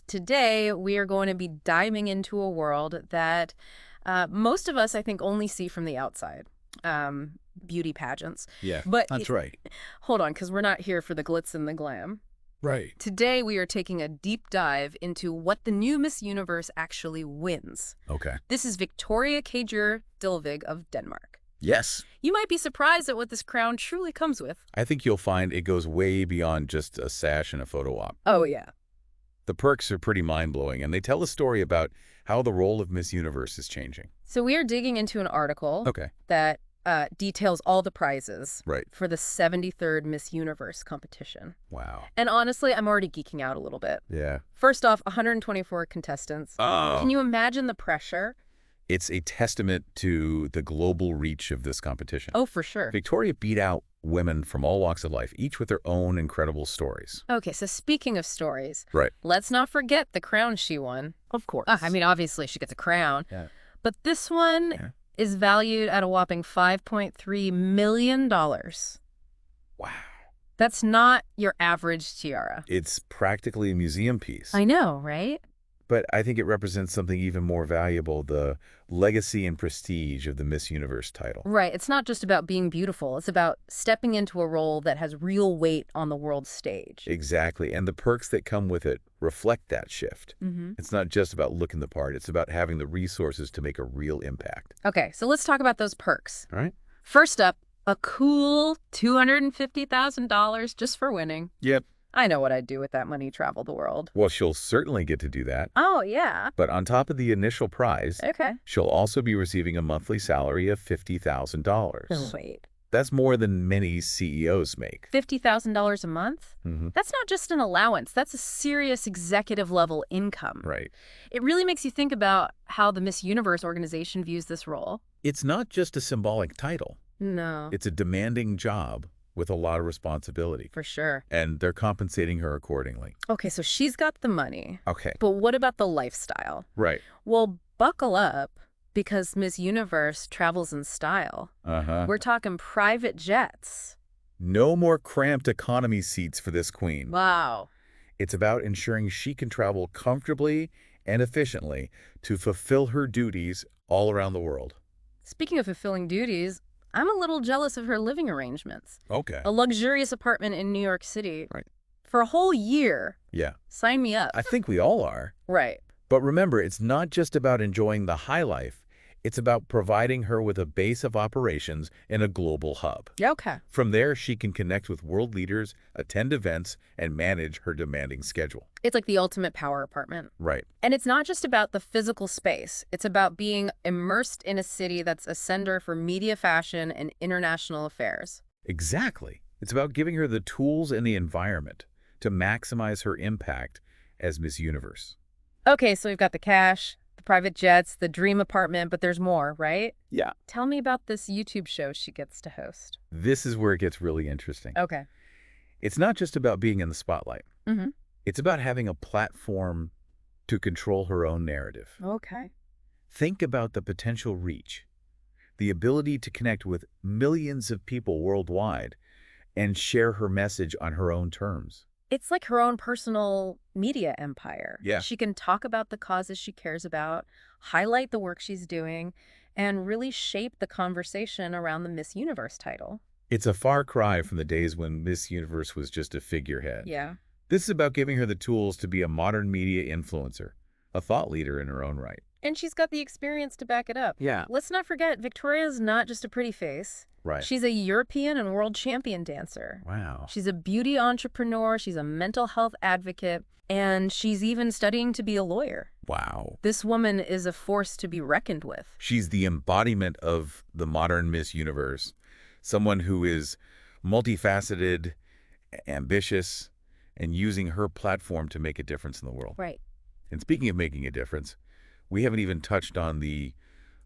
Today, we are going to be diving into a world that most of us, I think, only see from the outside. Beauty pageants. Yeah, But that's right. hold on, because we're not here for the glitz and the glam. Right. Today, we are taking a deep dive into what the new Miss Universe actually wins. Okay. This is Victoria Kjær Theilvig of Denmark. Yes. You might be surprised at what this crown truly comes with. I think you'll find it goes way beyond just a sash and a photo op. Oh, yeah. The perks are pretty mind-blowing, and they tell a story about how the role of Miss Universe is changing. So we are digging into an article that details all the prizes for the 73rd Miss Universe competition. Wow. And honestly, I'm already geeking out a little bit. Yeah. First off, 124 contestants. Oh. Can you imagine the pressure? It's a testament to the global reach of this competition. Oh, for sure. Victoria beat out women from all walks of life, each with their own incredible stories. Okay, so speaking of stories, Right. let's not forget the crown she won. Of course. I mean, obviously she gets a crown. Yeah. But this one is valued at a whopping $5.3 million. Wow. That's not your average tiara. It's practically a museum piece. I know, right? But I think it represents something even more valuable, the legacy and prestige of the Miss Universe title. Right. It's not just about being beautiful. It's about stepping into a role that has real weight on the world stage. Exactly. And the perks that come with it reflect that shift. It's not just about looking the part. It's about having the resources to make a real impact. Okay, so let's talk about those perks. All right. First up, a cool $250,000 just for winning. Yep. I know what I'd do with that money, travel the world. Well, she'll certainly get to do that. Oh, yeah. But on top of the initial prize, Okay. she'll also be receiving a monthly salary of $50,000. Oh, wait. That's more than many CEOs make. $50,000 a month? That's not just an allowance. That's a serious executive-level income. Right. It really makes you think about how the Miss Universe organization views this role. It's not just a symbolic title. No. It's a demanding job with a lot of responsibility. For sure. And they're compensating her accordingly. Okay, so she's got the money. Okay. But what about the lifestyle? Right. Well, buckle up, because Miss Universe travels in style. We're talking private jets. No more cramped economy seats for this queen. Wow. It's about ensuring she can travel comfortably and efficiently to fulfill her duties all around the world. Speaking of fulfilling duties, I'm a little jealous of her living arrangements. Okay. A luxurious apartment in New York City. Right. For a whole year. Yeah. Sign me up. I think we all are. Right. But remember, it's not just about enjoying the high life. It's about providing her with a base of operations in a global hub. Okay. From there, she can connect with world leaders, attend events, and manage her demanding schedule. It's like the ultimate power apartment. Right. And it's not just about the physical space. It's about being immersed in a city that's a center for media, fashion, and international affairs. Exactly. It's about giving her the tools and the environment to maximize her impact as Miss Universe. Okay, so we've got the cash, the private jets, the dream apartment, but there's more, right? Yeah. Tell me about this YouTube show she gets to host. This is where it gets really interesting. Okay. It's not just about being in the spotlight. It's about having a platform to control her own narrative. Okay. Think about the potential reach, the ability to connect with millions of people worldwide and share her message on her own terms. It's like her own personal media empire. Yeah. She can talk about the causes she cares about, highlight the work she's doing, and really shape the conversation around the Miss Universe title. It's a far cry from the days when Miss Universe was just a figurehead. Yeah. This is about giving her the tools to be a modern media influencer, a thought leader in her own right. And she's got the experience to back it up. Yeah. Let's not forget, Victoria's not just a pretty face. Right. She's a European and world champion dancer. Wow. She's a beauty entrepreneur, she's a mental health advocate, and she's even studying to be a lawyer. Wow. This woman is a force to be reckoned with. She's the embodiment of the modern Miss Universe, someone who is multifaceted, ambitious, and using her platform to make a difference in the world. Right. And speaking of making a difference, we haven't even touched on the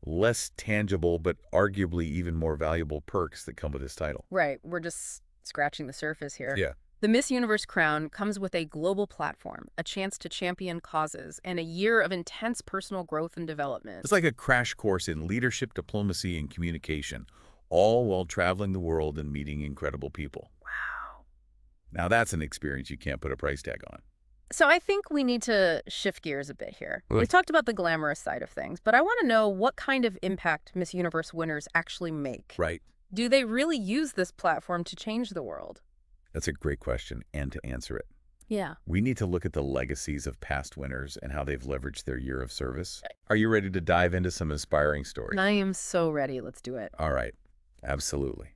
less tangible but arguably even more valuable perks that come with this title. Right. We're just scratching the surface here. Yeah. The Miss Universe crown comes with a global platform, a chance to champion causes, and a year of intense personal growth and development. It's like a crash course in leadership, diplomacy, and communication, all while traveling the world and meeting incredible people. Wow. Now that's an experience you can't put a price tag on. So I think we need to shift gears a bit here. Good. We've talked about the glamorous side of things, but I want to know what kind of impact Miss Universe winners actually make. Right. Do they really use this platform to change the world? That's a great question, and to answer it, Yeah. we need to look at the legacies of past winners and how they've leveraged their year of service. Are you ready to dive into some inspiring stories? I am so ready. Let's do it. All right, absolutely.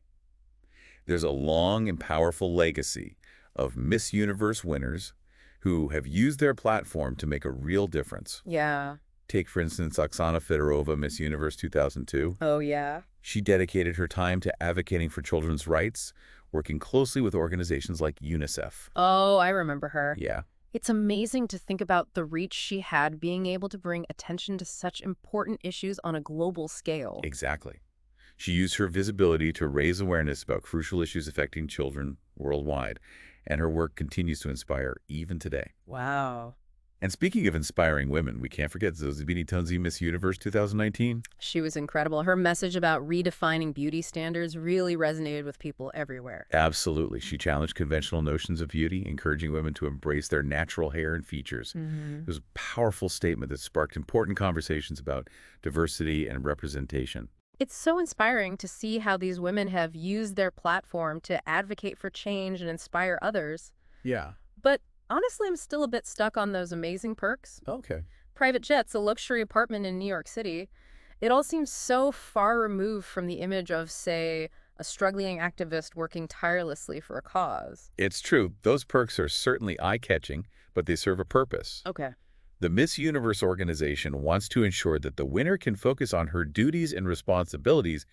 There's a long and powerful legacy of Miss Universe winners who have used their platform to make a real difference. Yeah. Take, for instance, Oksana Fedorova, Miss Universe 2002. Oh, yeah. She dedicated her time to advocating for children's rights, working closely with organizations like UNICEF. Oh, I remember her. Yeah, It's amazing to think about the reach she had being able to bring attention to such important issues on a global scale. exactly. She used her visibility to raise awareness about crucial issues affecting children worldwide, and her work continues to inspire even today. Wow. And speaking of inspiring women, we can't forget Zozibini Tunzi, Miss Universe 2019. She was incredible. Her message about redefining beauty standards really resonated with people everywhere. Absolutely. She challenged conventional notions of beauty, encouraging women to embrace their natural hair and features. It was a powerful statement that sparked important conversations about diversity and representation. It's so inspiring to see how these women have used their platform to advocate for change and inspire others. Yeah. But honestly, I'm still a bit stuck on those amazing perks. Okay. Private jets, a luxury apartment in New York City. It all seems so far removed from the image of, say, a struggling activist working tirelessly for a cause. It's true. Those perks are certainly eye-catching, but they serve a purpose. Okay. The Miss Universe organization wants to ensure that the winner can focus on her duties and responsibilities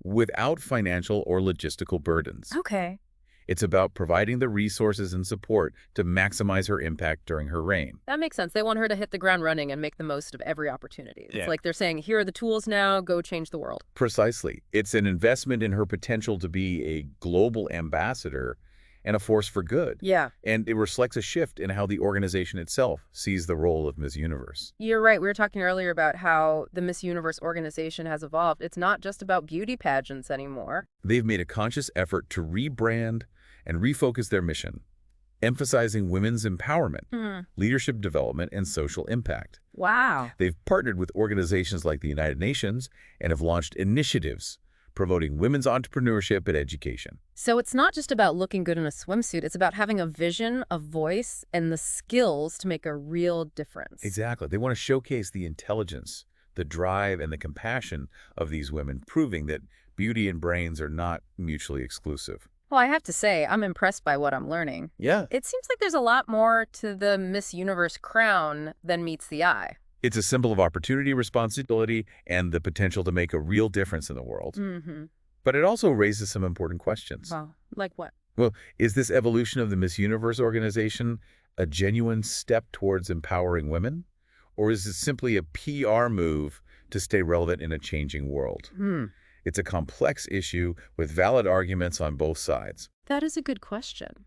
without financial or logistical burdens. Okay. It's about providing the resources and support to maximize her impact during her reign. That makes sense. They want her to hit the ground running and make the most of every opportunity. Yeah. It's like they're saying, here are the tools now, go change the world. Precisely. It's an investment in her potential to be a global ambassador and a force for good. Yeah. And it reflects a shift in how the organization itself sees the role of Miss Universe. You're right. We were talking earlier about how the Miss Universe organization has evolved. It's not just about beauty pageants anymore. They've made a conscious effort to rebrand and refocus their mission, emphasizing women's empowerment, leadership development, and social impact. Wow. They've partnered with organizations like the United Nations and have launched initiatives promoting women's entrepreneurship and education. So it's not just about looking good in a swimsuit. It's about having a vision, a voice, and the skills to make a real difference. Exactly. They want to showcase the intelligence, the drive, and the compassion of these women, proving that beauty and brains are not mutually exclusive. Well, I have to say, I'm impressed by what I'm learning. Yeah. It seems like there's a lot more to the Miss Universe crown than meets the eye. It's a symbol of opportunity, responsibility, and the potential to make a real difference in the world. Mm-hmm. But it also raises some important questions. Wow. Like what? Well, is this evolution of the Miss Universe organization a genuine step towards empowering women? Or is it simply a PR move to stay relevant in a changing world? It's a complex issue with valid arguments on both sides. That is a good question.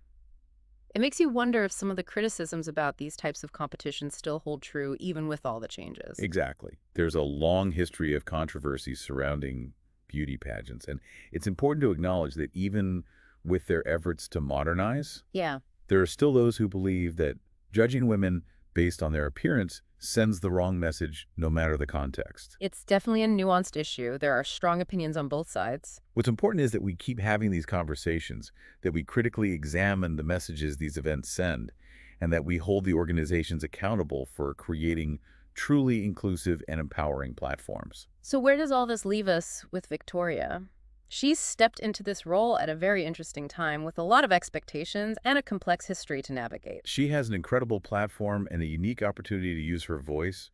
It makes you wonder if some of the criticisms about these types of competitions still hold true, even with all the changes. Exactly. There's a long history of controversy surrounding beauty pageants, and it's important to acknowledge that even with their efforts to modernize, Yeah. there are still those who believe that judging women based on their appearance sends the wrong message no matter the context. It's definitely a nuanced issue. There are strong opinions on both sides. What's important is that we keep having these conversations, that we critically examine the messages these events send, and that we hold the organizations accountable for creating truly inclusive and empowering platforms. So where does all this leave us with Victoria? She's stepped into this role at a very interesting time with a lot of expectations and a complex history to navigate. She has an incredible platform and a unique opportunity to use her voice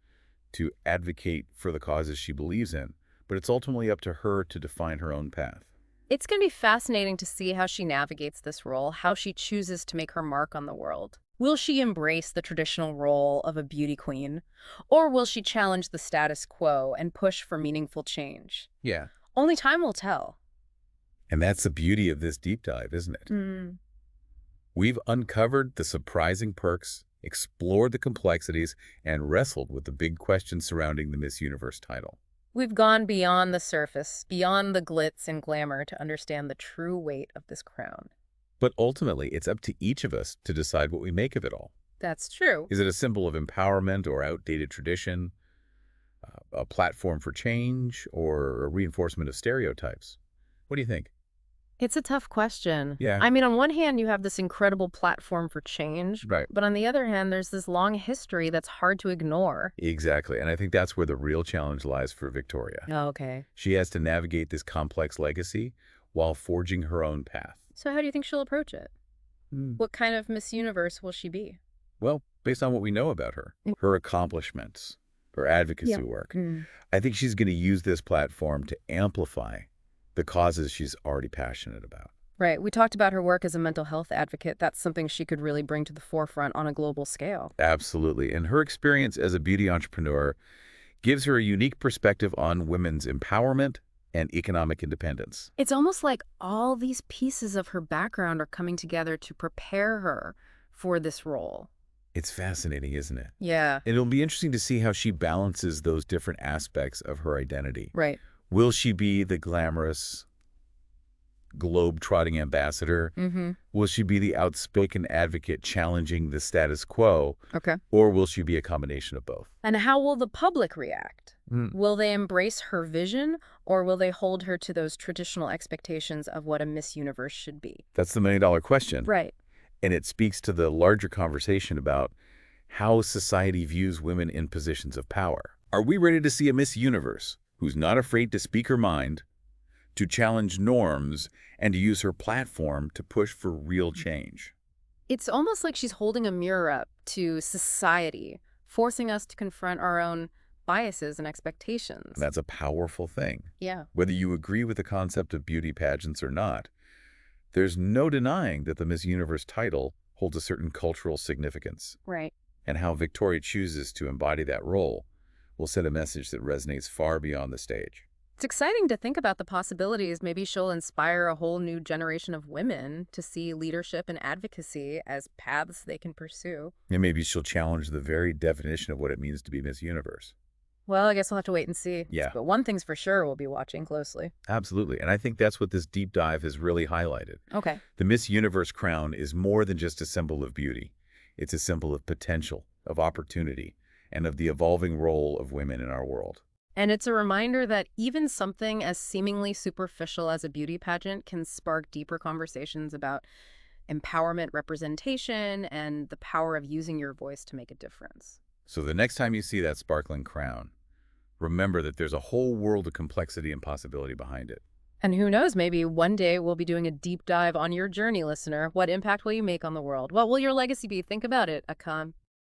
to advocate for the causes she believes in, but it's ultimately up to her to define her own path. It's going to be fascinating to see how she navigates this role, how she chooses to make her mark on the world. Will she embrace the traditional role of a beauty queen, or will she challenge the status quo and push for meaningful change? Yeah. Only time will tell. And that's the beauty of this deep dive, isn't it? We've uncovered the surprising perks, explored the complexities, and wrestled with the big questions surrounding the Miss Universe title. We've gone beyond the surface, beyond the glitz and glamour to understand the true weight of this crown. But ultimately, it's up to each of us to decide what we make of it all. That's true. Is it a symbol of empowerment or outdated tradition, a platform for change, or a reinforcement of stereotypes? What do you think? It's a tough question. Yeah, I mean, on one hand, you have this incredible platform for change, right. but on the other hand, there's this long history that's hard to ignore. Exactly. And I think that's where the real challenge lies for Victoria. Oh, okay. She has to navigate this complex legacy while forging her own path. So how do you think she'll approach it? Hmm. What kind of Miss Universe will she be? Well, based on what we know about her, her accomplishments, her Yeah. advocacy work, I think she's going to use this platform to amplify the causes she's already passionate about. Right. We talked about her work as a mental health advocate. That's something she could really bring to the forefront on a global scale. Absolutely. And her experience as a beauty entrepreneur gives her a unique perspective on women's empowerment and economic independence. It's almost like all these pieces of her background are coming together to prepare her for this role. It's fascinating, isn't it? Yeah. And it'll be interesting to see how she balances those different aspects of her identity. Right. Will she be the glamorous, globe-trotting ambassador? Mm-hmm. Will she be the outspoken advocate challenging the status quo? Okay. Or will she be a combination of both? And how will the public react? Mm. Will they embrace her vision, or will they hold her to those traditional expectations of what a Miss Universe should be? That's the million-dollar question. Right. And it speaks to the larger conversation about how society views women in positions of power. Are we ready to see a Miss Universe who's not afraid to speak her mind, to challenge norms, and to use her platform to push for real change? It's almost like she's holding a mirror up to society, forcing us to confront our own biases and expectations. That's a powerful thing. Yeah. Whether you agree with the concept of beauty pageants or not, there's no denying that the Miss Universe title holds a certain cultural significance, Right. and how Victoria chooses to embody that role will send a message that resonates far beyond the stage. It's exciting to think about the possibilities. Maybe she'll inspire a whole new generation of women to see leadership and advocacy as paths they can pursue. And maybe she'll challenge the very definition of what it means to be Miss Universe. Well, I guess we'll have to wait and see. Yeah. But one thing's for sure, we'll be watching closely. Absolutely. And I think that's what this deep dive has really highlighted. Okay. The Miss Universe crown is more than just a symbol of beauty. It's a symbol of potential, of opportunity, and of the evolving role of women in our world. And it's a reminder that even something as seemingly superficial as a beauty pageant can spark deeper conversations about empowerment, representation, and the power of using your voice to make a difference. So the next time you see that sparkling crown, remember that there's a whole world of complexity and possibility behind it. And who knows, maybe one day we'll be doing a deep dive on your journey, listener. What impact will you make on the world? What will your legacy be? Think about it, Akan.